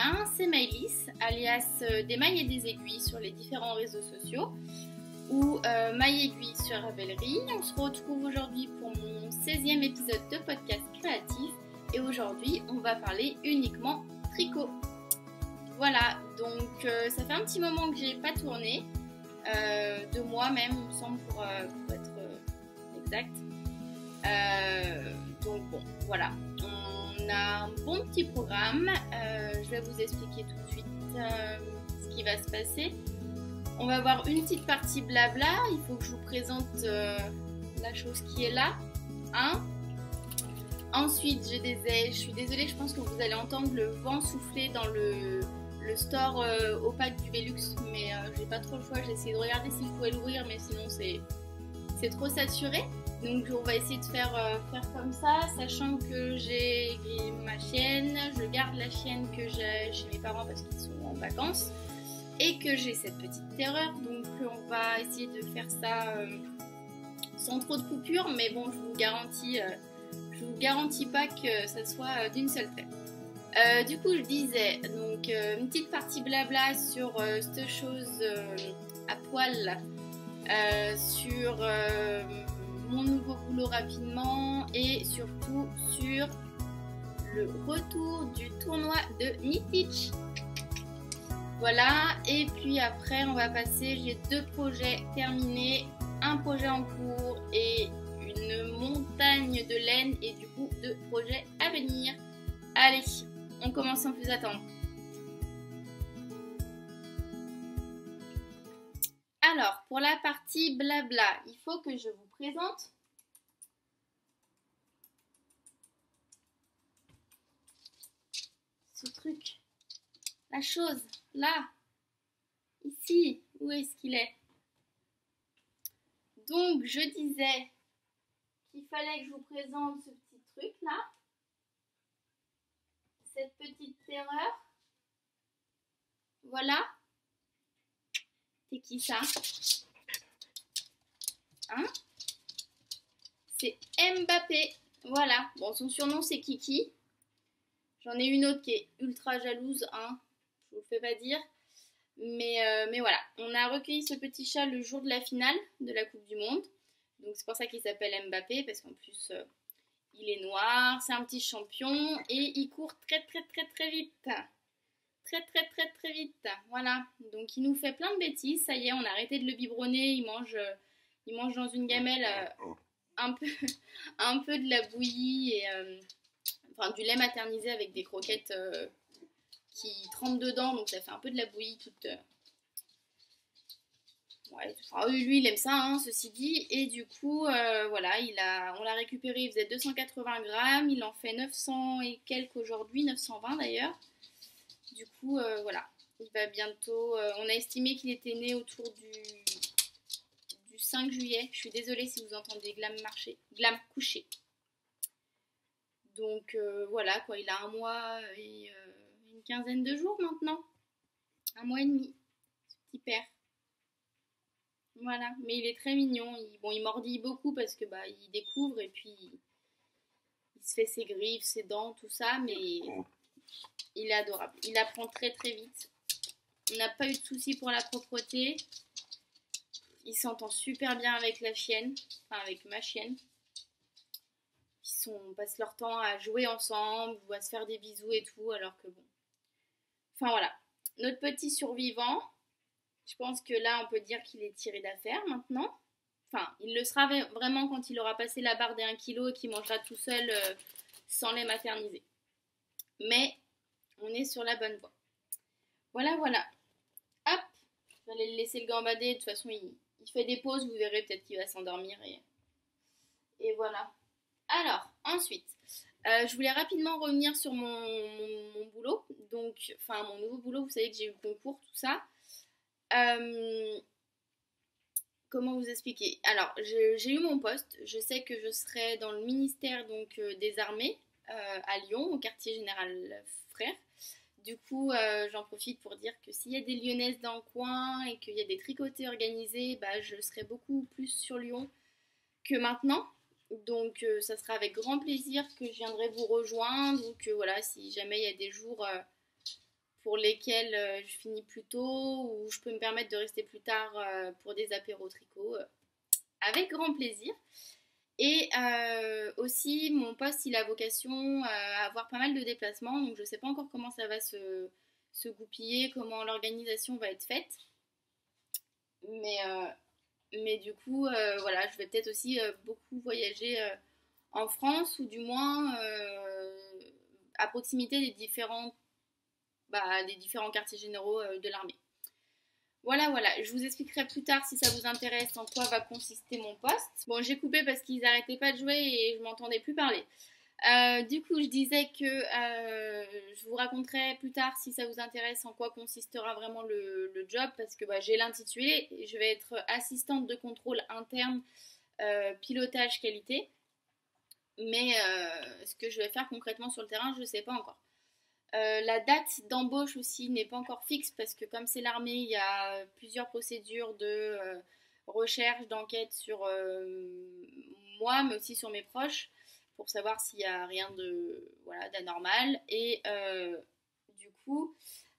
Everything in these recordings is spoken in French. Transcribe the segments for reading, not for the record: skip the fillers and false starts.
bien, c'est Maëlys, alias des mailles et des aiguilles sur les différents réseaux sociaux ou mailles aiguilles sur Ravelry. On se retrouve aujourd'hui pour mon 16e épisode de podcast créatif et aujourd'hui on va parler uniquement tricot. Voilà, donc ça fait un petit moment que j'ai pas tourné, 2 mois même il me semble pour être exact. Donc bon, voilà. On a un bon petit programme, je vais vous expliquer tout de suite ce qui va se passer. On va avoir une petite partie blabla, il faut que je vous présente la chose qui est là. Hein. Ensuite, je suis désolée, je pense que vous allez entendre le vent souffler dans le store opaque du Velux, mais j'ai pas trop le choix, j'ai essayé de regarder si je pouvais l'ouvrir, mais sinon c'est trop saturé. Donc on va essayer de faire comme ça, sachant que j'ai ma chienne, je garde la chienne que j'ai chez mes parents parce qu'ils sont en vacances et que j'ai cette petite terreur, donc on va essayer de faire ça sans trop de coupures, mais bon je vous garantis pas que ça soit d'une seule traite. Du coup je disais, donc une petite partie blabla sur cette chose à poil, sur mon nouveau boulot rapidement et surtout sur le retour du tournoi de Knit-Teach. Voilà, et puis après on va passer, j'ai 2 projets terminés, un projet en cours et une montagne de laine et du coup 2 projets à venir. Allez, on commence sans plus attendre. Alors, pour la partie blabla, il faut que je vous présente ce truc, la chose, là, ici, où est-ce qu'il est? Donc, je disais qu'il fallait que je vous présente ce petit truc là, cette petite terreur, voilà. C'est qui ça? Hein? C'est Mbappé. Voilà. Bon, son surnom c'est Kiki. J'en ai une autre qui est ultra jalouse, hein. Je vous le fais pas dire. Mais voilà. On a recueilli ce petit chat le jour de la finale de la Coupe du Monde. Donc c'est pour ça qu'il s'appelle Mbappé, parce qu'en plus il est noir, c'est un petit champion et il court très vite. Très vite, voilà, donc il nous fait plein de bêtises, ça y est, on a arrêté de le biberonner, il mange dans une gamelle un peu de la bouillie et enfin du lait maternisé avec des croquettes qui trempent dedans, donc ça fait un peu de la bouillie toute ouais, enfin, lui il aime ça, hein, ceci dit, et du coup voilà, on l'a récupéré, il faisait 280 grammes, il en fait 900 et quelques aujourd'hui, 920 d'ailleurs. Du coup, voilà, il va bientôt... on a estimé qu'il était né autour du 5 juillet. Je suis désolée si vous entendez Glam coucher. Donc, voilà, quoi, il a 1 mois et une quinzaine de jours maintenant. 1 mois et demi, ce petit père. Voilà, mais il est très mignon. Il mordit beaucoup parce que il découvre et puis il se fait ses griffes, ses dents, tout ça, mais... Il est adorable. Il apprend très vite. On n'a pas eu de soucis pour la propreté. Il s'entend super bien avec la chienne. Enfin, avec ma chienne. Ils passent leur temps à jouer ensemble ou à se faire des bisous et tout. Alors que bon. Enfin voilà. Notre petit survivant. Je pense que là, on peut dire qu'il est tiré d'affaire maintenant. Enfin, il le sera vraiment quand il aura passé la barre des 1 kg et qu'il mangera tout seul sans lait maternisé. Mais... on est sur la bonne voie. Voilà. Hop, je vais aller le laisser le gambader. De toute façon, il fait des pauses. Vous verrez, peut-être qu'il va s'endormir. Et voilà. Alors, ensuite, je voulais rapidement revenir sur mon boulot. Donc, enfin, mon nouveau boulot. Vous savez que j'ai eu le concours, tout ça. Comment vous expliquer? Alors, j'ai eu mon poste. Je sais que je serai dans le ministère donc, des armées à Lyon, au quartier général Frères. Du coup, j'en profite pour dire que s'il y a des Lyonnaises dans le coin et qu'il y a des tricotés organisés, je serai beaucoup plus sur Lyon que maintenant. Donc, ça sera avec grand plaisir que je viendrai vous rejoindre ou que voilà, si jamais il y a des jours pour lesquels je finis plus tôt ou je peux me permettre de rester plus tard pour des apéros tricot, avec grand plaisir. Et aussi, mon poste, il a vocation à avoir pas mal de déplacements, donc je ne sais pas encore comment ça va se goupiller, comment l'organisation va être faite. Mais du coup, voilà, je vais peut-être aussi beaucoup voyager en France ou du moins à proximité des différents quartiers généraux de l'armée. Voilà, voilà, je vous expliquerai plus tard si ça vous intéresse en quoi va consister mon poste. Bon, j'ai coupé parce qu'ils n'arrêtaient pas de jouer et je m'entendais plus parler. Du coup, je disais que je vous raconterai plus tard si ça vous intéresse en quoi consistera vraiment le job parce que j'ai l'intitulé. Je vais être assistante de contrôle interne, pilotage qualité. Mais ce que je vais faire concrètement sur le terrain, je ne sais pas encore. La date d'embauche aussi n'est pas encore fixe parce que comme c'est l'armée, il y a plusieurs procédures de recherche, d'enquête sur moi, mais aussi sur mes proches, pour savoir s'il n'y a rien d'anormal. Et du coup,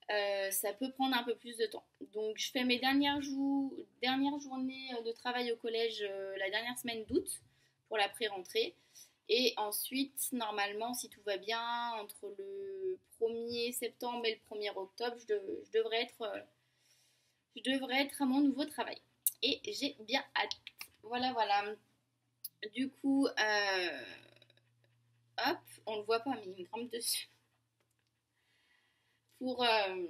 ça peut prendre un peu plus de temps. Donc je fais mes dernières journées de travail au collège la dernière semaine d'août pour la pré-rentrée. Et ensuite, normalement, si tout va bien, entre le 1er septembre et le 1er octobre, je devrais être à mon nouveau travail. Et j'ai bien hâte. Voilà, voilà. Du coup, hop, on le voit pas, mais il me grimpe dessus. Pour, euh,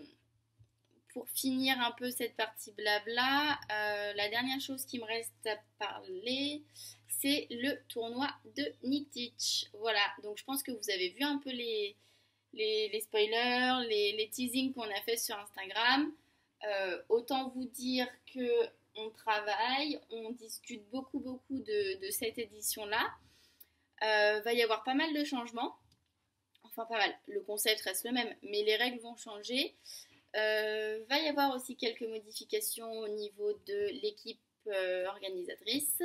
pour finir un peu cette partie blabla, la dernière chose qui me reste à parler, c'est le tournoi de Nitich. Voilà, donc je pense que vous avez vu un peu les spoilers, les teasings qu'on a fait sur Instagram. Autant vous dire que on travaille, on discute beaucoup de cette édition-là. Va y avoir pas mal de changements. Enfin pas mal, le concept reste le même, mais les règles vont changer. Va y avoir aussi quelques modifications au niveau de l'équipe organisatrice.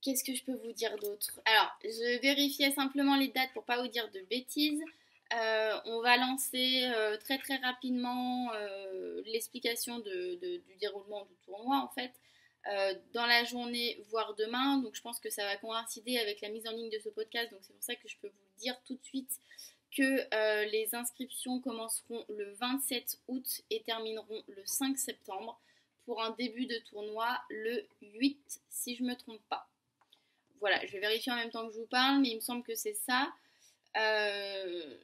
Qu'est-ce que je peux vous dire d'autre? Alors, je vérifiais simplement les dates pour pas vous dire de bêtises. On va lancer très très rapidement l'explication du déroulement du tournoi en fait dans la journée voire demain. Donc je pense que ça va coïncider avec la mise en ligne de ce podcast. Donc c'est pour ça que je peux vous le dire tout de suite que les inscriptions commenceront le 27 août et termineront le 5 septembre pour un début de tournoi le 8 si je ne me trompe pas. Voilà, je vais vérifier en même temps que je vous parle, mais il me semble que c'est ça.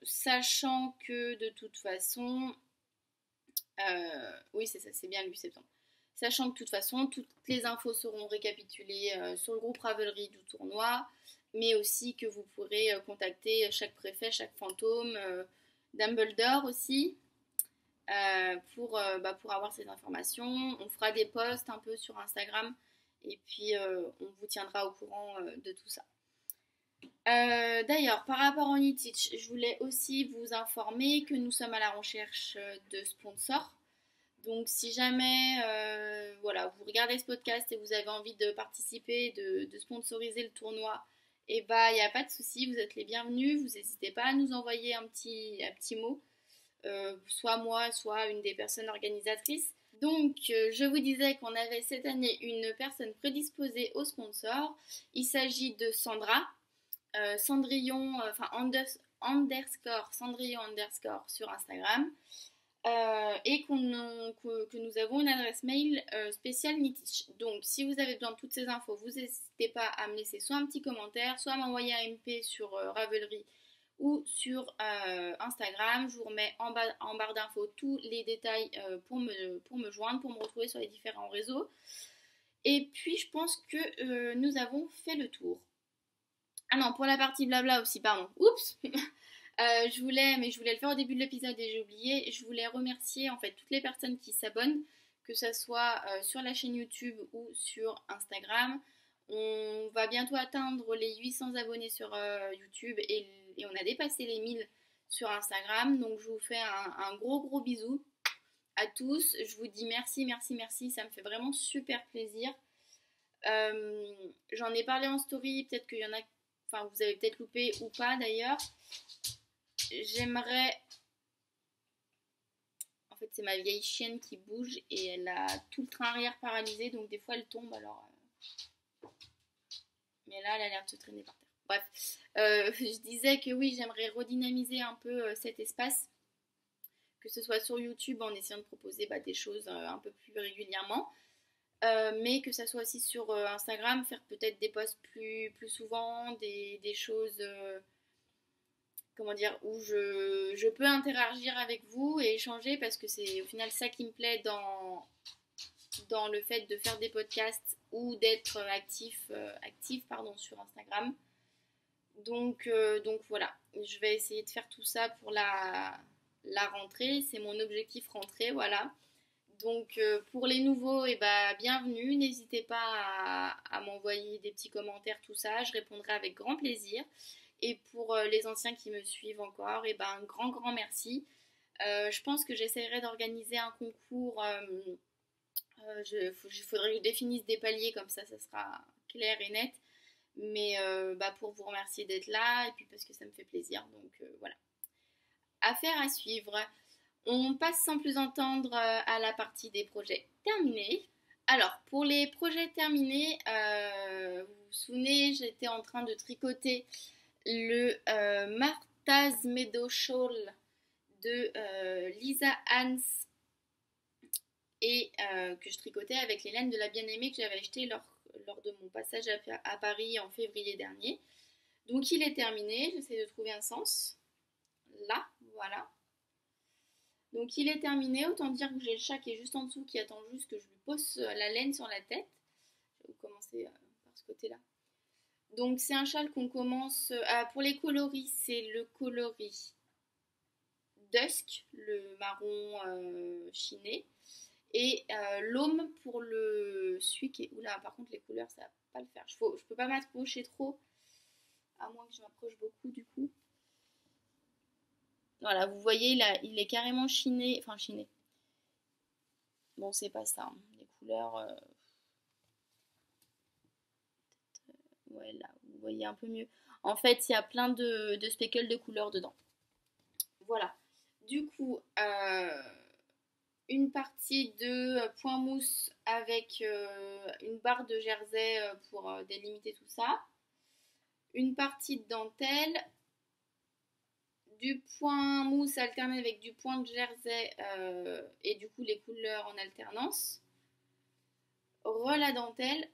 Sachant que de toute façon, oui c'est ça, c'est bien le 8 septembre. Sachant que de toute façon, toutes les infos seront récapitulées sur le groupe Ravelry du tournoi, mais aussi que vous pourrez contacter chaque préfet, chaque fantôme, Dumbledore aussi, pour avoir ces informations. On fera des posts un peu sur Instagram et puis on vous tiendra au courant de tout ça. D'ailleurs, par rapport au Nitich, je voulais aussi vous informer que nous sommes à la recherche de sponsors. Donc si jamais vous regardez ce podcast et vous avez envie de participer, de sponsoriser le tournoi, et il n'y a pas de souci, vous êtes les bienvenus, vous n'hésitez pas à nous envoyer un petit mot, soit moi, soit une des personnes organisatrices. Donc je vous disais qu'on avait cette année une personne prédisposée au sponsor, il s'agit de Sandra, Cendrillon, underscore Cendrillon underscore sur Instagram. Et que nous avons une adresse mail spéciale Nitich. Donc si vous avez besoin de toutes ces infos, vous n'hésitez pas à me laisser soit un petit commentaire, soit à m'envoyer un MP sur Ravelry ou sur Instagram. Je vous remets en barre d'infos tous les détails pour me joindre, pour me retrouver sur les différents réseaux. Et puis je pense que nous avons fait le tour. Ah non, pour la partie blabla aussi, pardon. Oups. Je voulais le faire au début de l'épisode et j'ai oublié. Je voulais remercier en fait toutes les personnes qui s'abonnent, que ce soit sur la chaîne YouTube ou sur Instagram. On va bientôt atteindre les 800 abonnés sur YouTube et on a dépassé les 1000 sur Instagram. Donc je vous fais un gros bisou à tous. Je vous dis merci, ça me fait vraiment super plaisir. J'en ai parlé en story, peut-être qu'il y en a, enfin vous avez peut-être loupé ou pas d'ailleurs. J'aimerais c'est ma vieille chienne qui bouge et elle a tout le train arrière paralysé, donc des fois elle tombe alors. Mais là, elle a l'air de se traîner par terre. Bref, je disais que oui, j'aimerais redynamiser un peu cet espace, que ce soit sur YouTube en essayant de proposer des choses un peu plus régulièrement, mais que ça soit aussi sur Instagram, faire peut-être des posts plus souvent, des choses, comment dire, où je peux interagir avec vous et échanger parce que c'est au final ça qui me plaît dans le fait de faire des podcasts ou d'être active pardon, sur Instagram. Donc voilà, je vais essayer de faire tout ça pour la rentrée. C'est mon objectif rentrée, voilà. Donc pour les nouveaux, bienvenue. N'hésitez pas à m'envoyer des petits commentaires, tout ça. Je répondrai avec grand plaisir. Et pour les anciens qui me suivent encore, un grand merci. Je pense que j'essaierai d'organiser un concours. Il faudrait que je définisse des paliers, comme ça sera clair et net. Mais pour vous remercier d'être là et puis parce que ça me fait plaisir. Donc voilà. Affaire à suivre. On passe sans plus entendre à la partie des projets terminés. Alors, pour les projets terminés, vous vous souvenez, j'étais en train de tricoter le Martha's Meadow Shawl de Lisa Hans et que je tricotais avec les laines de la bien-aimée que j'avais acheté lors de mon passage à Paris en février dernier. Donc il est terminé, j'essaie de trouver un sens. Là, voilà. Donc il est terminé, autant dire que j'ai le chat qui est juste en dessous qui attend juste que je lui pose la laine sur la tête. Je vais commencer par ce côté-là. Donc c'est un châle qu'on commence... pour les coloris, c'est le coloris Dusk, le marron chiné. Et l'aume pour celui qui est... Oula, par contre les couleurs ça va pas le faire. Je peux pas m'approcher trop, à moins que je m'approche beaucoup du coup. Voilà, vous voyez, là, il est carrément chiné. Enfin, chiné. Bon, c'est pas ça. Hein. Les couleurs... ouais, là, vous voyez un peu mieux. En fait, il y a plein de speckles de couleurs dedans. Voilà. Du coup, une partie de point mousse avec une barre de jersey pour délimiter tout ça. Une partie de dentelle. Du point mousse alterné avec du point de jersey et du coup les couleurs en alternance. Roll à dentelle.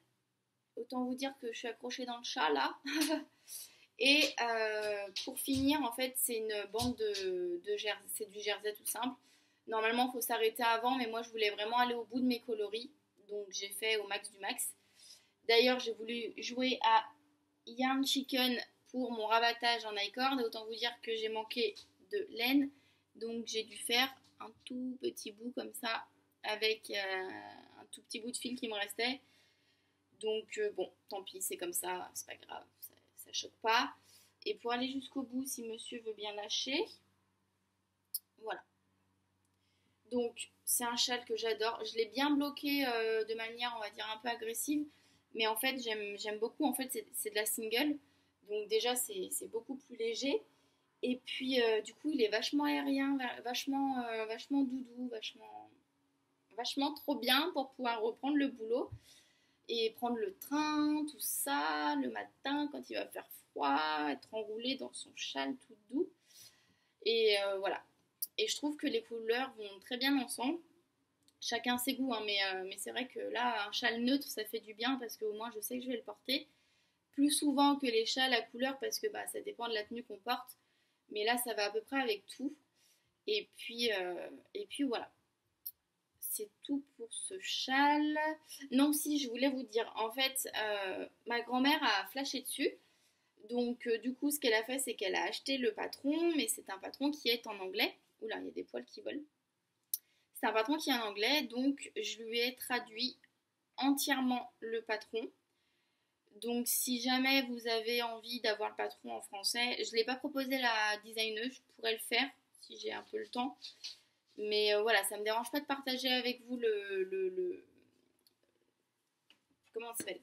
Autant vous dire que je suis accrochée dans le chat là. Et pour finir, en fait, c'est une bande de jersey. C'est du jersey tout simple. Normalement, il faut s'arrêter avant, mais moi, je voulais vraiment aller au bout de mes coloris. Donc, j'ai fait au max du max. D'ailleurs, j'ai voulu jouer à Yarn Chicken pour mon rabattage en icord. Et autant vous dire que j'ai manqué de laine. Donc, j'ai dû faire un tout petit bout comme ça avec un tout petit bout de fil qui me restait. Donc, bon, tant pis, c'est comme ça. C'est pas grave. Ça choque pas. Et pour aller jusqu'au bout, si monsieur veut bien lâcher, voilà. Donc c'est un châle que j'adore. Je l'ai bien bloqué de manière, on va dire, un peu agressive. Mais en fait, j'aime beaucoup. En fait, c'est de la single. Donc déjà, c'est beaucoup plus léger. Et puis, du coup, il est vachement aérien, vachement doudou, vachement trop bien pour pouvoir reprendre le boulot. Et prendre le train, tout ça, le matin quand il va faire froid, être enroulé dans son châle tout doux. Et voilà. Et je trouve que les couleurs vont très bien ensemble. Chacun ses goûts, hein, mais c'est vrai que là, un châle neutre, ça fait du bien parce qu'au moins je sais que je vais le porter plus souvent que les châles à couleur parce que ça dépend de la tenue qu'on porte. Mais là, ça va à peu près avec tout. Et puis voilà. C'est tout pour ce châle. Non, si, je voulais vous dire, en fait, ma grand-mère a flashé dessus. Donc, du coup, ce qu'elle a fait, c'est qu'elle a acheté le patron, mais c'est un patron qui est en anglais. Oula, il y a des poils qui volent. C'est un patron qui est en anglais, donc je lui ai traduit entièrement le patron. Donc, si jamais vous avez envie d'avoir le patron en français, je ne l'ai pas proposé à la designeuse, je pourrais le faire si j'ai un peu le temps. Mais voilà, ça me dérange pas de partager avec vous comment ça s'appelle?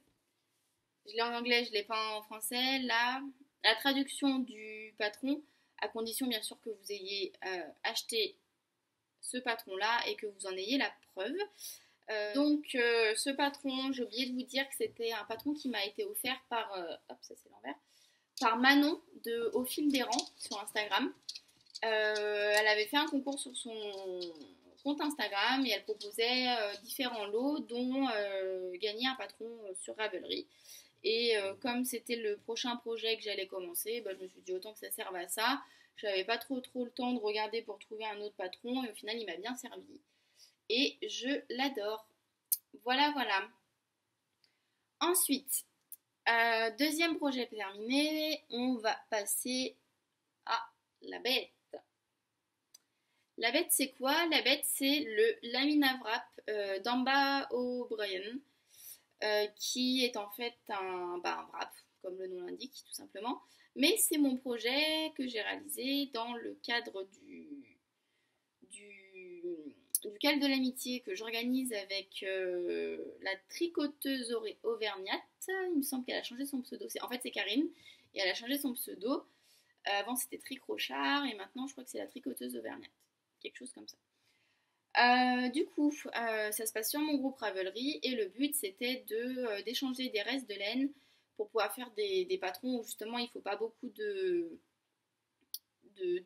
Je l'ai en anglais, je l'ai pas en français. Là, la traduction du patron, à condition bien sûr que vous ayez acheté ce patron-là et que vous en ayez la preuve. Donc ce patron, j'ai oublié de vous dire que c'était un patron qui m'a été offert par, hop ça c'est l'envers, par Manon de Au fil des rangs sur Instagram. Elle avait fait un concours sur son compte Instagram et elle proposait différents lots dont gagner un patron sur Ravelry. Et comme c'était le prochain projet que j'allais commencer, bah, je me suis dit autant que ça serve à ça. Je n'avais pas trop le temps de regarder pour trouver un autre patron et au final il m'a bien servi. Et je l'adore. Voilà, voilà. Ensuite, deuxième projet terminé, on va passer à la bête. La bête, c'est quoi? La bête, c'est le Lamina Wrap d'Amba O'Brien, qui est en fait un wrap, comme le nom l'indique, tout simplement. Mais c'est mon projet que j'ai réalisé dans le cadre du Cal de l'amitié que j'organise avec la tricoteuse auvergnate. Il me semble qu'elle a changé son pseudo. En fait, c'est Karine, et elle a changé son pseudo. Avant, c'était Tricrochard, et maintenant, je crois que c'est la tricoteuse auvergnate. Quelque chose comme ça. Du coup, ça se passe sur mon groupe Ravelry, et le but, c'était d'échanger des restes de laine pour pouvoir faire des patrons où, justement, il ne faut pas beaucoup de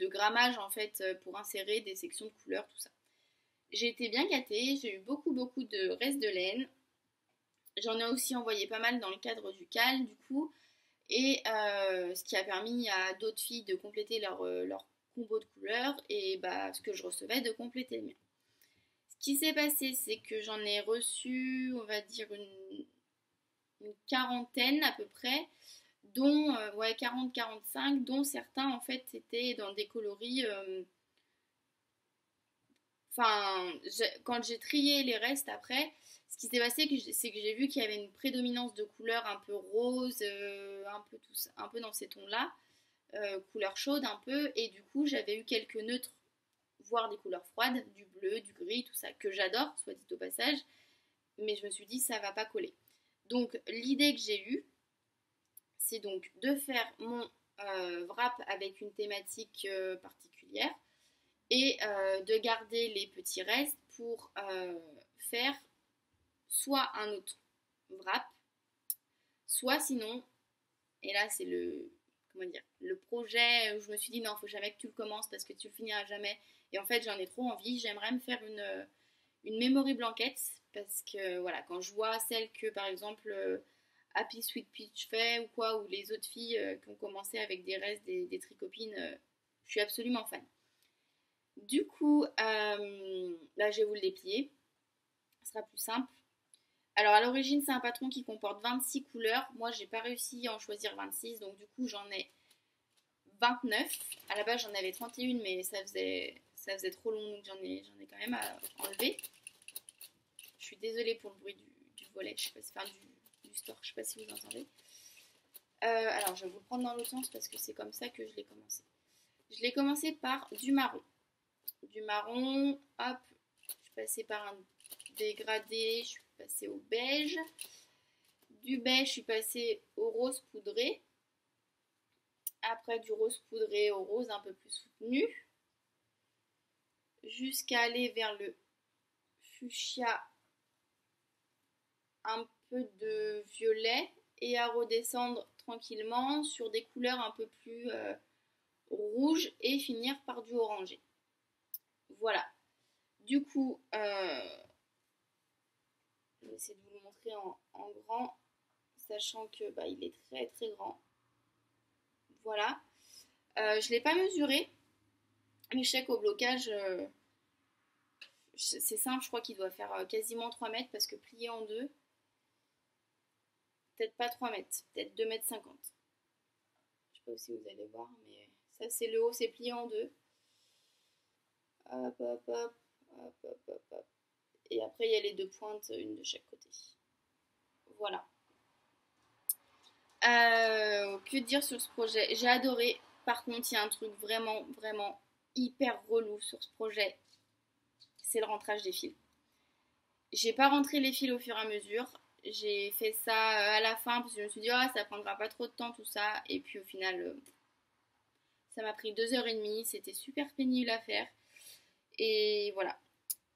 grammage, en fait, pour insérer des sections de couleurs, tout ça. J'ai été bien gâtée, j'ai eu beaucoup de restes de laine. J'en ai aussi envoyé pas mal dans le cadre du CAL du coup. Et ce qui a permis à d'autres filles de compléter leur combo de couleurs et bah, ce que je recevais de compléter le mien. Ce qui s'est passé, c'est que j'en ai reçu, on va dire, une quarantaine à peu près, dont, 40-45, dont certains en fait étaient dans des coloris... Enfin, quand j'ai trié les restes après, ce qui s'est passé, c'est que j'ai vu qu'il y avait une prédominance de couleurs un peu rose, un peu dans ces tons-là, couleurs chaudes un peu, et du coup j'avais eu quelques neutres, voire des couleurs froides, du bleu, du gris, tout ça, que j'adore, soit dit au passage, mais je me suis dit ça va pas coller. Donc l'idée que j'ai eue, c'est donc de faire mon wrap avec une thématique particulière, et de garder les petits restes pour faire soit un autre wrap, soit sinon, et là c'est le projet où je me suis dit non, faut jamais que tu le commences parce que tu le finiras jamais, et en fait j'en ai trop envie, j'aimerais me faire une memory blanket, parce que voilà, quand je vois celle que par exemple Happy Sweet Peach fait ou quoi, ou les autres filles qui ont commencé avec des restes des tricopines, je suis absolument fan. Du coup, là, je vais vous le déplier. Ce sera plus simple. Alors, à l'origine, c'est un patron qui comporte 26 couleurs. Moi, j'ai pas réussi à en choisir 26. Donc, du coup, j'en ai 29. À la base, j'en avais 31, mais ça faisait trop long. Donc, j'en ai quand même à enlever. Je suis désolée pour le bruit du volet. Je sais pas si, enfin, du store. Je sais pas si vous entendez. Alors, je vais vous le prendre dans l'autre sens parce que c'est comme ça que je l'ai commencé. Je l'ai commencé par du marron. Du marron, hop, je suis passée par un dégradé, je suis passée au beige. Du beige, je suis passée au rose poudré. Après du rose poudré au rose un peu plus soutenu. Jusqu'à aller vers le fuchsia, un peu de violet. Et à redescendre tranquillement sur des couleurs un peu plus rouges et finir par du orangé. Voilà. Du coup, je vais essayer de vous le montrer en grand, sachant que bah, il est très grand. Voilà. Je ne l'ai pas mesuré, mais je sais qu'au blocage, c'est simple, je crois qu'il doit faire quasiment 3 mètres parce que plié en deux, peut-être pas 3 mètres, peut-être 2 mètres 50. Je sais pas si vous allez voir, mais ça c'est le haut, c'est plié en deux. Hop, hop, hop, hop, hop, hop, hop. Et après, il y a les deux pointes, une de chaque côté. Voilà. Que dire sur ce projet? J'ai adoré. Par contre, il y a un truc vraiment hyper relou sur ce projet. C'est le rentrage des fils. J'ai pas rentré les fils au fur et à mesure. J'ai fait ça à la fin parce que je me suis dit, ça prendra pas trop de temps tout ça. Et puis au final, ça m'a pris 2h30. C'était super pénible à faire. Et voilà.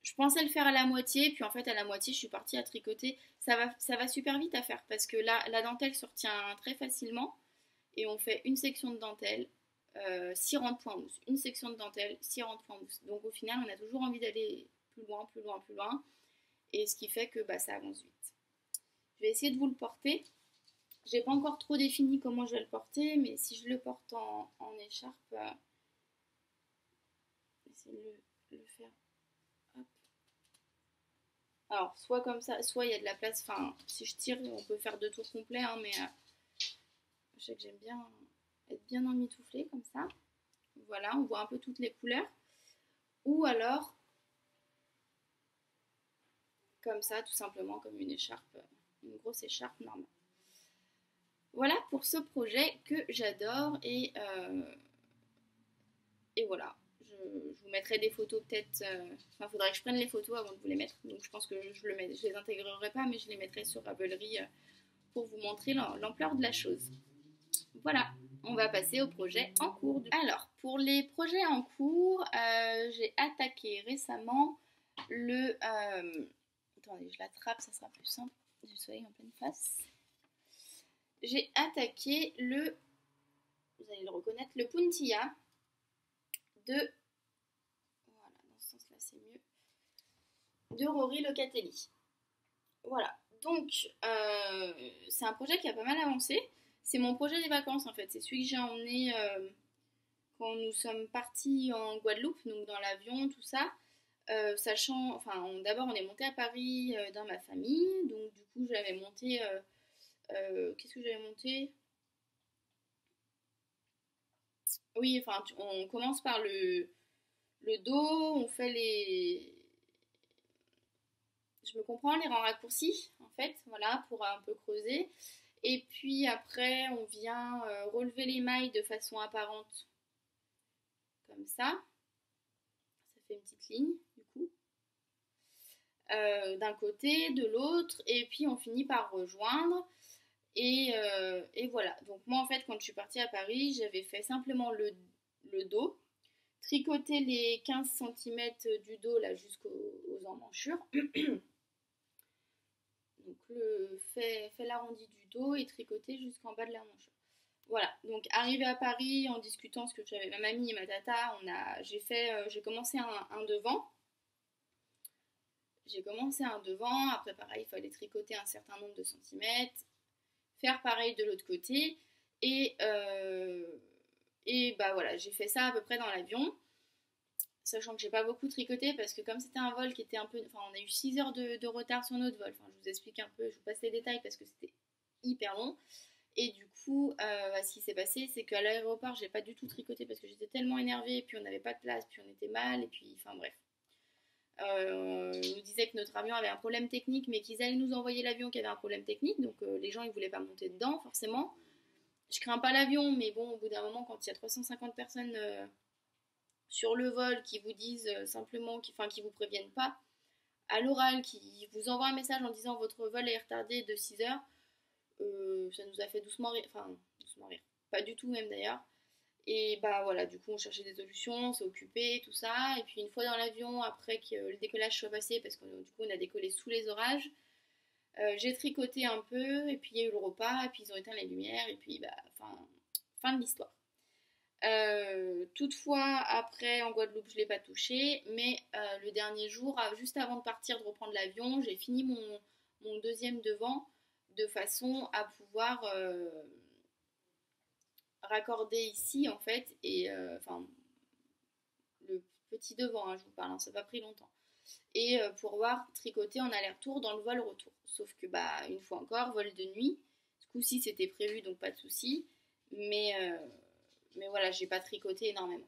Je pensais le faire à la moitié, puis en fait à la moitié je suis partie à tricoter. Ça va super vite à faire parce que là la dentelle se retient très facilement et on fait une section de dentelle, 6 rangs de point mousse, une section de dentelle, 6 rangs de point mousse. Donc au final on a toujours envie d'aller plus loin, plus loin, plus loin et ce qui fait que bah, ça avance vite. Je vais essayer de vous le porter. J'ai pas encore trop défini comment je vais le porter, mais si je le porte en écharpe, essayer de le faire. Hop. Alors, soit comme ça, soit il y a de la place. Enfin, si je tire, on peut faire 2 tours complets, hein, mais je sais que j'aime bien être bien emmitouflée comme ça. Voilà, on voit un peu toutes les couleurs. Ou alors, comme ça, tout simplement, comme une écharpe, une grosse écharpe normale. Voilà pour ce projet que j'adore et voilà. Je vous mettrai des photos peut-être. Enfin, il faudrait que je prenne les photos avant de vous les mettre. Donc, je pense que je les intégrerai pas, mais je les mettrai sur Ravelry pour vous montrer l'ampleur de la chose. Voilà, on va passer au projet en cours. Alors, pour les projets en cours, j'ai attaqué récemment le... attendez, je l'attrape, ça sera plus simple. J'ai le soleil en pleine face. J'ai attaqué le... Vous allez le reconnaître, le Puntilla de... Voilà, dans ce sens-là, c'est mieux. De Rory Locatelli. Voilà, donc c'est un projet qui a pas mal avancé. C'est mon projet des vacances en fait. C'est celui que j'ai emmené quand nous sommes partis en Guadeloupe, donc dans l'avion, tout ça. Sachant, enfin, d'abord on est monté à Paris dans ma famille, donc du coup j'avais monté. Qu'est-ce que j'avais monté? Oui, enfin, on commence par le dos, on fait les. Je me comprends, les rangs raccourcis en fait, voilà, pour un peu creuser. Et puis après, on vient relever les mailles de façon apparente, comme ça. Ça fait une petite ligne, du coup. D'un côté, de l'autre, et puis on finit par rejoindre. Et voilà. Donc moi, en fait, quand je suis partie à Paris, j'avais fait simplement le dos, tricoter les 15 cm du dos là jusqu'aux emmanchures. Donc fait l'arrondi du dos et tricoter jusqu'en bas de la manche. Voilà, donc arrivé à Paris en discutant, parce que j'avais ma mamie et ma tata, j'ai commencé un devant. J'ai commencé un devant, après pareil, il fallait tricoter un certain nombre de centimètres, faire pareil de l'autre côté, et, euh, et bah voilà, j'ai fait ça à peu près dans l'avion, sachant que j'ai pas beaucoup tricoté, parce que comme c'était un vol qui était un peu... Enfin, on a eu 6 heures de retard sur notre vol, enfin je vous explique un peu, je vous passe les détails, parce que c'était hyper long. Et du coup, ce qui s'est passé, c'est qu'à l'aéroport, j'ai pas du tout tricoté parce que j'étais tellement énervée, et puis on n'avait pas de place, puis on était mal, et puis enfin bref. Ils nous disaient que notre avion avait un problème technique, mais qu'ils allaient nous envoyer l'avion qui avait un problème technique, donc les gens ils voulaient pas monter dedans forcément. Je crains pas l'avion, mais bon, au bout d'un moment, quand il y a 350 personnes sur le vol qui vous disent simplement, qui vous préviennent pas, à l'oral, qui vous envoient un message en disant votre vol est retardé de 6 heures, ça nous a fait doucement rire, enfin doucement rire, pas du tout même d'ailleurs. Et bah voilà, du coup on cherchait des solutions, on s'est occupé, tout ça. Et puis une fois dans l'avion, après que le décollage soit passé, parce que du coup on a décollé sous les orages, j'ai tricoté un peu, et puis il y a eu le repas, et puis ils ont éteint les lumières, et puis bah fin de l'histoire. Toutefois, après en Guadeloupe, je ne l'ai pas touché, mais le dernier jour, juste avant de partir, de reprendre l'avion, j'ai fini mon deuxième devant de façon à pouvoir raccorder ici en fait, et enfin le petit devant, hein, je vous parle, hein, ça n'a pas pris longtemps. Et pour voir tricoter en aller-retour dans le vol retour. Sauf que, bah, une fois encore, vol de nuit. Ce coup-ci, c'était prévu, donc pas de souci. Mais voilà, j'ai pas tricoté énormément.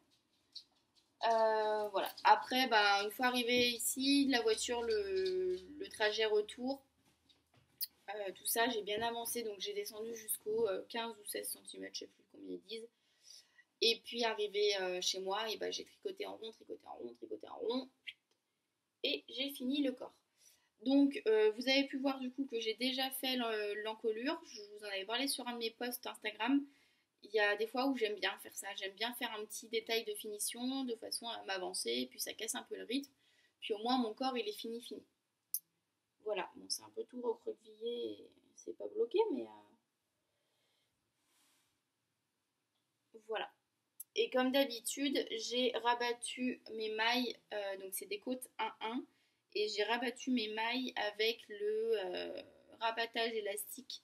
Voilà. Après, bah, une fois arrivé ici, la voiture, le trajet retour, tout ça, j'ai bien avancé. Donc j'ai descendu jusqu'au 15 ou 16 cm, je sais plus combien ils disent. Et puis arrivé chez moi, et bah, j'ai tricoté en rond, tricoté en rond, tricoté en rond. Et j'ai fini le corps. Donc vous avez pu voir du coup que j'ai déjà fait l'encolure, je vous en avais parlé sur un de mes posts Instagram, il y a des fois où j'aime bien faire ça. J'aime bien faire un petit détail de finition de façon à m'avancer, et puis ça casse un peu le rythme. Puis au moins mon corps il est fini. Voilà, bon c'est un peu tout recroquevillé, et c'est pas bloqué, mais voilà. Et comme d'habitude, j'ai rabattu mes mailles, donc c'est des côtes 1-1, et j'ai rabattu mes mailles avec le rabattage élastique,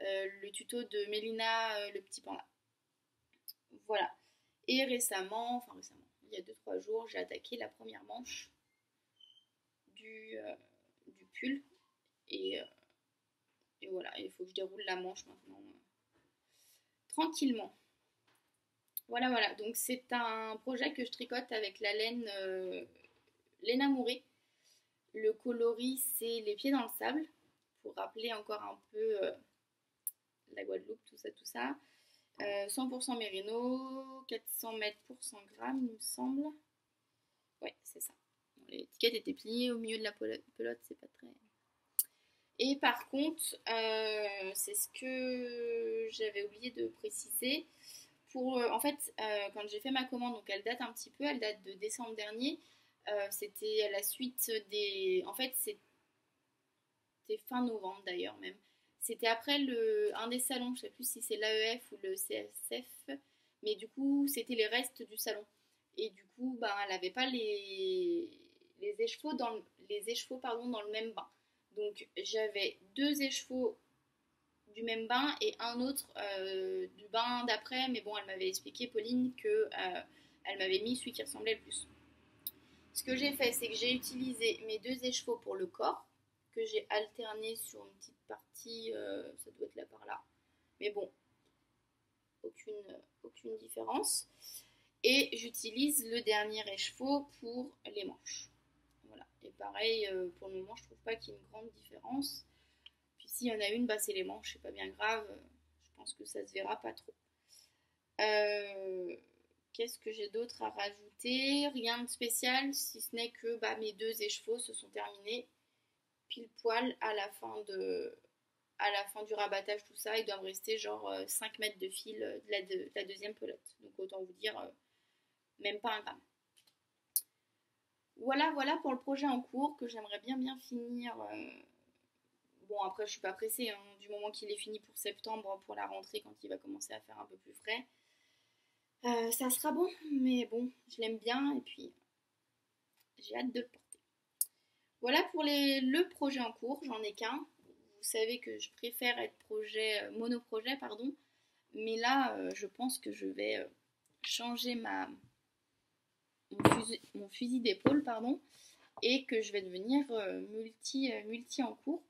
le tuto de Mélina, le petit panda. Voilà. Et récemment, il y a 2-3 jours, j'ai attaqué la première manche du pull. Et, euh, et voilà, il faut que je déroule la manche maintenant tranquillement. Voilà. Donc c'est un projet que je tricote avec la laine amourée. Le coloris, c'est les pieds dans le sable, pour rappeler encore un peu la Guadeloupe, tout ça. 100% mérino, 400 mètres pour 100 grammes, il me semble. Ouais, c'est ça. Bon, l'étiquette était pliée au milieu de la pelote, c'est pas très. Et par contre, c'est ce que j'avais oublié de préciser. En fait, quand j'ai fait ma commande, donc elle date un petit peu, elle date de décembre dernier. C'était à la suite des. En fait, c'était fin novembre d'ailleurs même. C'était après un des salons, je sais plus si c'est l'AEF ou le CSF, mais du coup, c'était les restes du salon. Et du coup, ben, elle n'avait pas les écheveaux dans le même bain. Donc j'avais 2 écheveaux du même bain et un autre du bain d'après, mais bon, elle m'avait expliqué, Pauline, que elle m'avait mis celui qui ressemblait le plus. Ce que j'ai fait, c'est que j'ai utilisé mes 2 écheveaux pour le corps, que j'ai alterné sur une petite partie, ça doit être là par là, mais bon, aucune différence. Et j'utilise le dernier écheveau pour les manches. Voilà. Et pareil, pour le moment, je trouve pas qu'il y ait une grande différence. Puis s'il y en a une, bah, c'est les manches, c'est pas bien grave. Je pense que ça se verra pas trop. Qu'est-ce que j'ai d'autre à rajouter? Rien de spécial, si ce n'est que bah, mes 2 écheveaux se sont terminés pile poil à la fin du rabattage, tout ça. Il doit me rester genre 5 mètres de fil de la deuxième pelote. Donc autant vous dire, même pas un gramme. Voilà pour le projet en cours que j'aimerais bien finir. Bon, après, je suis pas pressée, hein, du moment qu'il est fini pour septembre, pour la rentrée, quand il va commencer à faire un peu plus frais. Ça sera bon, mais bon, je l'aime bien et puis j'ai hâte de le porter. Voilà pour le projet en cours, j'en ai qu'un. Vous savez que je préfère être monoprojet, pardon. Mais là, je pense que je vais changer mon fusil d'épaule, pardon, et que je vais devenir multi en cours.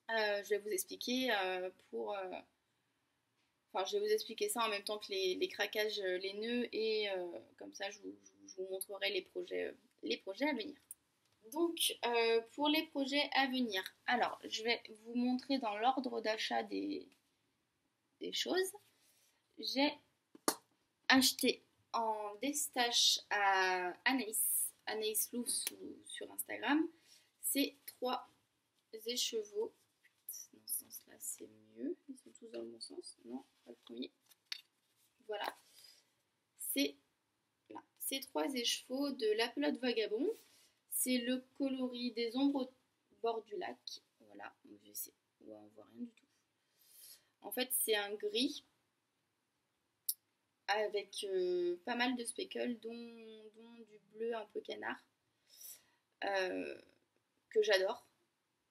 Je vais vous expliquer Enfin, je vais vous expliquer ça en même temps que les craquages, les nœuds, et comme ça, je vous montrerai les projets à venir. Donc, pour les projets à venir, alors, je vais vous montrer dans l'ordre d'achat des choses. J'ai acheté en destache à Anaïs Lou sur Instagram, ces 3 écheveaux. Dans ce sens-là, c'est mieux. Ils sont tous dans le bon sens. Non, pas le premier. Voilà. C'est là. Ces 3 écheveaux de la pelote vagabond. C'est le coloris des ombres au bord du lac. Voilà. On voit rien du tout. En fait, c'est un gris avec pas mal de speckles, dont du bleu un peu canard, que j'adore.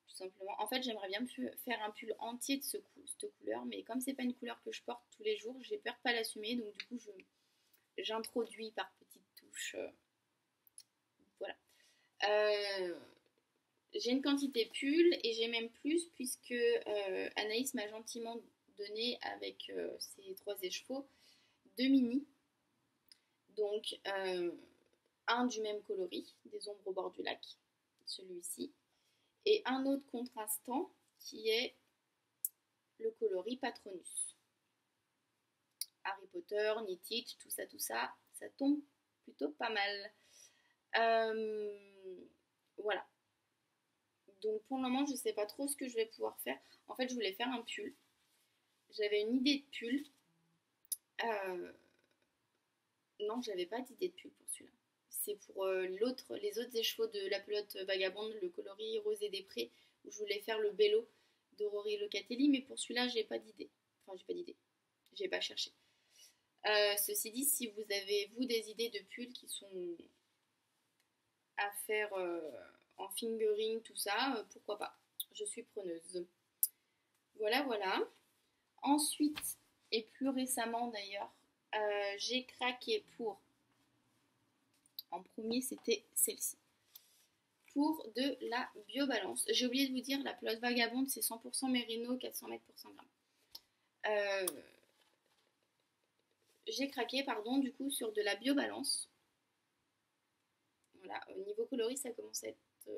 Tout simplement. En fait, j'aimerais bien faire un pull entier de cette couleur, mais comme c'est pas une couleur que je porte tous les jours, j'ai peur de pas l'assumer, donc du coup, j'introduis par petites touches. Voilà. J'ai une quantité pull et j'ai même plus puisque Anaïs m'a gentiment donné avec ses 3 écheveaux 2 mini. Donc, un du même coloris, des ombres au bord du lac, celui-ci, et un autre contrastant qui est le coloris Patronus. Harry Potter, Nitich, tout ça tombe plutôt pas mal. Voilà. Donc pour le moment, je sais pas trop ce que je vais pouvoir faire. En fait, je voulais faire un pull. J'avais une idée de pull. Non, j'avais pas d'idée de pull pour celui-là. C'est pour les autres écheveaux de la pelote vagabonde, le coloris rosé des prés, où je voulais faire le bello d'Aurori Locatelli, mais pour celui-là, j'ai pas d'idée. Enfin, j'ai pas d'idée. J'ai pas cherché. Ceci dit, si vous avez, vous, des idées de pulls qui sont à faire en fingering, tout ça, pourquoi pas. Je suis preneuse. Voilà, voilà. Ensuite, et plus récemment d'ailleurs, j'ai craqué pour, en premier c'était celle-ci, pour de la biobalance. J'ai oublié de vous dire, la pelote vagabonde c'est 100% mérino, 400 mètres pour 100 grammes. J'ai craqué, pardon, du coup sur de la biobalance. Voilà, au niveau coloris ça commence à être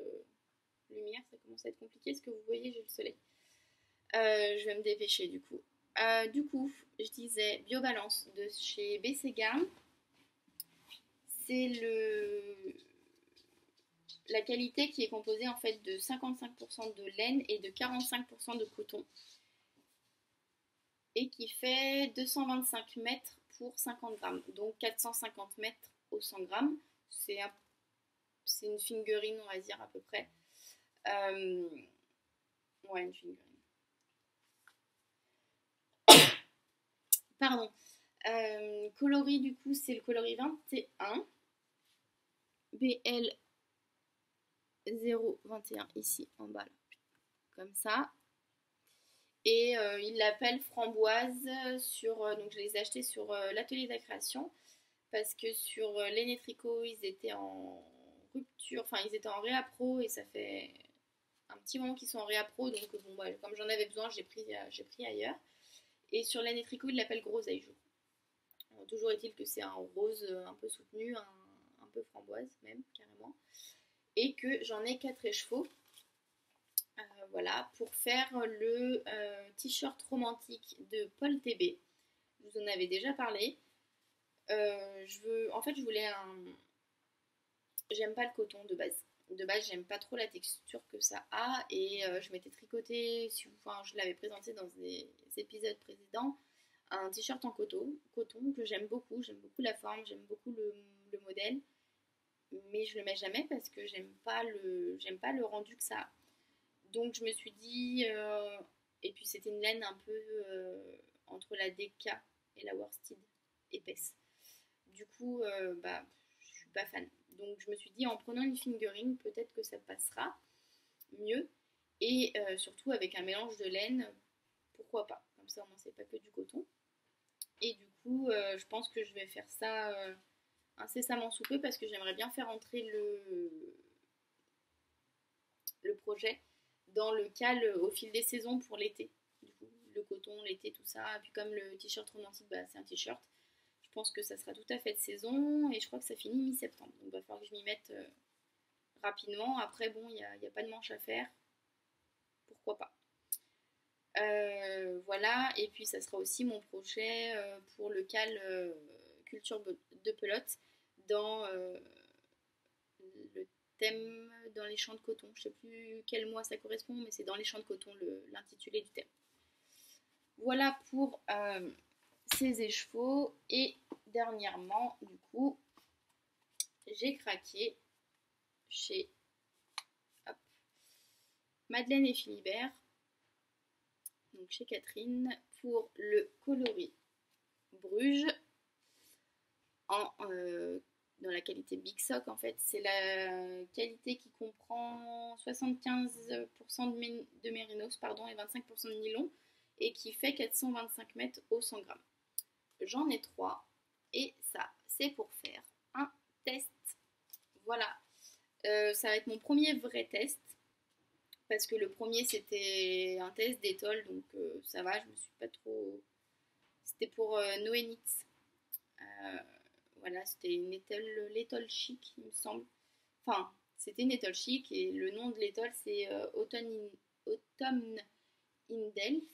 lumière, ça commence à être compliqué. Est-ce que vous voyez, j'ai le soleil. Je vais me dépêcher du coup. Je disais Biobalance de chez BC Garn. C'est la qualité qui est composée en fait de 55% de laine et de 45% de coton. Et qui fait 225 mètres pour 50 grammes. Donc 450 mètres au 100 grammes. C'est une fingering, on va dire à peu près. Ouais, une fingering. Pardon. Coloris, du coup, c'est le coloris 21. BL 021 ici en bas. Là. Comme ça. Et il l'appelle framboise sur. Donc je les ai achetés sur l'atelier de la création. Parce que sur les Tricot, ils étaient en rupture. Enfin, ils étaient en réappro et ça fait un petit moment qu'ils sont en réappro. Donc bon, bah, comme j'en avais besoin, j'ai pris ailleurs. Et sur l'année tricot, il l'appelle groseille jour. Toujours est-il que c'est un rose un peu soutenu, un peu framboise même, carrément. Et que j'en ai 4 écheveaux. Voilà, pour faire le t-shirt romantique de Paul TB. Je vous en avais déjà parlé. En fait, je voulais un... J'aime pas le coton de base. De base, j'aime pas trop la texture que ça a. Et je m'étais tricoté, enfin, je l'avais présenté dans des épisodes précédents, un t-shirt en coton que j'aime beaucoup. J'aime beaucoup la forme, j'aime beaucoup le modèle. Mais je le mets jamais parce que j'aime pas le rendu que ça a. Donc je me suis dit... et puis c'était une laine un peu entre la DK et la worsted épaisse. Du coup, je suis pas fan. Donc je me suis dit en prenant une fingering, peut-être que ça passera mieux. Et surtout avec un mélange de laine, pourquoi pas. Comme ça, au moins, c'est pas que du coton. Et du coup, je pense que je vais faire ça incessamment sous peu parce que j'aimerais bien faire entrer le projet dans le cal au fil des saisons pour l'été. Du coup, le coton, l'été, tout ça. Puis comme le t-shirt romantique, c'est un t-shirt. Je pense que ça sera tout à fait de saison et je crois que ça finit mi-septembre. Donc il va falloir que je m'y mette rapidement. Après, bon, il n'y a pas de manche à faire. Pourquoi pas. Voilà, et puis ça sera aussi mon projet pour le cal culture de pelote dans le thème dans les champs de coton. Je ne sais plus quel mois ça correspond, mais c'est dans les champs de coton l'intitulé du thème. Voilà pour ces écheveaux. Et dernièrement, du coup, j'ai craqué chez Madeleine et Philibert, donc chez Catherine, pour le coloris Bruges dans la qualité Big Sock. En fait, c'est la qualité qui comprend 75% de mérinos et 25% de nylon et qui fait 425 mètres au 100 grammes. J'en ai 3 et ça, c'est pour faire un test. Voilà, ça va être mon premier vrai test parce que le premier c'était un test d'étole, donc ça va, je me suis pas trop... C'était pour Noénitz. Voilà, c'était une l'étole chic, il me semble. Enfin, c'était une étole chic et le nom de l'étole c'est Autumn in Delft.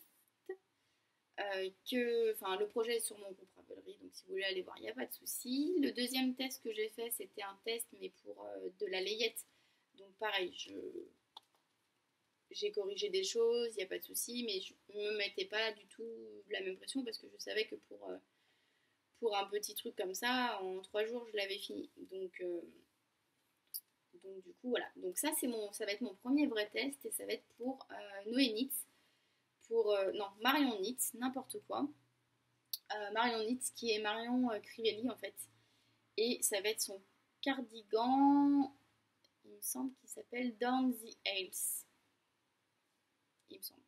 Le projet est sur mon groupe Ravelry, donc si vous voulez aller voir, il n'y a pas de souci. Le deuxième test que j'ai fait, c'était un test, mais pour de la layette. Donc pareil, j'ai corrigé des choses, il n'y a pas de souci, mais je ne me mettais pas du tout la même pression parce que je savais que pour pour un petit truc comme ça, en 3 jours, je l'avais fini. Donc du coup, voilà. Donc ça va être mon premier vrai test et ça va être pour Noénitz, non, Marion Nitz, n'importe quoi. Marion Nitz qui est Marion Crivelli en fait. Et ça va être son cardigan, il me semble qu'il s'appelle Down the Aisles. Il me semble.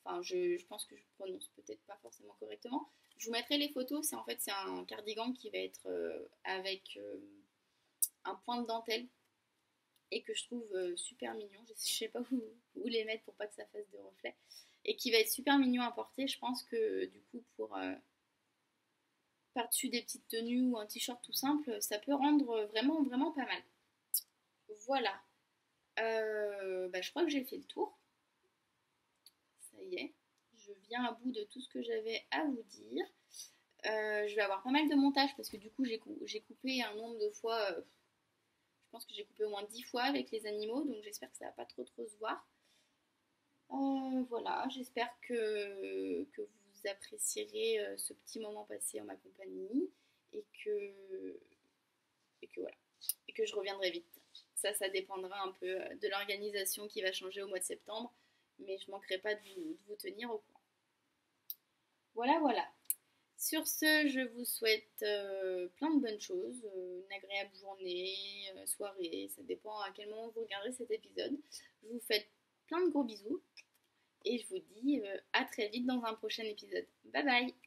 Enfin, je pense que je prononce peut-être pas forcément correctement. Je vous mettrai les photos. C'est un cardigan qui va être avec un point de dentelle et que je trouve super mignon. Je sais pas où les mettre pour pas que ça fasse de reflets. Et qui va être super mignon à porter. Je pense que du coup, pour par-dessus des petites tenues ou un t-shirt tout simple, ça peut rendre vraiment, vraiment pas mal. Voilà. Je crois que j'ai fait le tour. Ça y est. Je viens à bout de tout ce que j'avais à vous dire. Je vais avoir pas mal de montage parce que du coup, j'ai coupé un nombre de fois. Je pense que j'ai coupé au moins 10 fois avec les animaux. Donc j'espère que ça va pas trop se voir. Voilà, j'espère que vous apprécierez ce petit moment passé en ma compagnie et que voilà, et que je reviendrai vite. Ça dépendra un peu de l'organisation qui va changer au mois de septembre, mais je ne manquerai pas de vous tenir au courant. Voilà, voilà. Sur ce, je vous souhaite plein de bonnes choses, une agréable journée, soirée, ça dépend à quel moment vous regarderez cet épisode. Je vous fais plein de gros bisous et je vous dis à très vite dans un prochain épisode. Bye bye!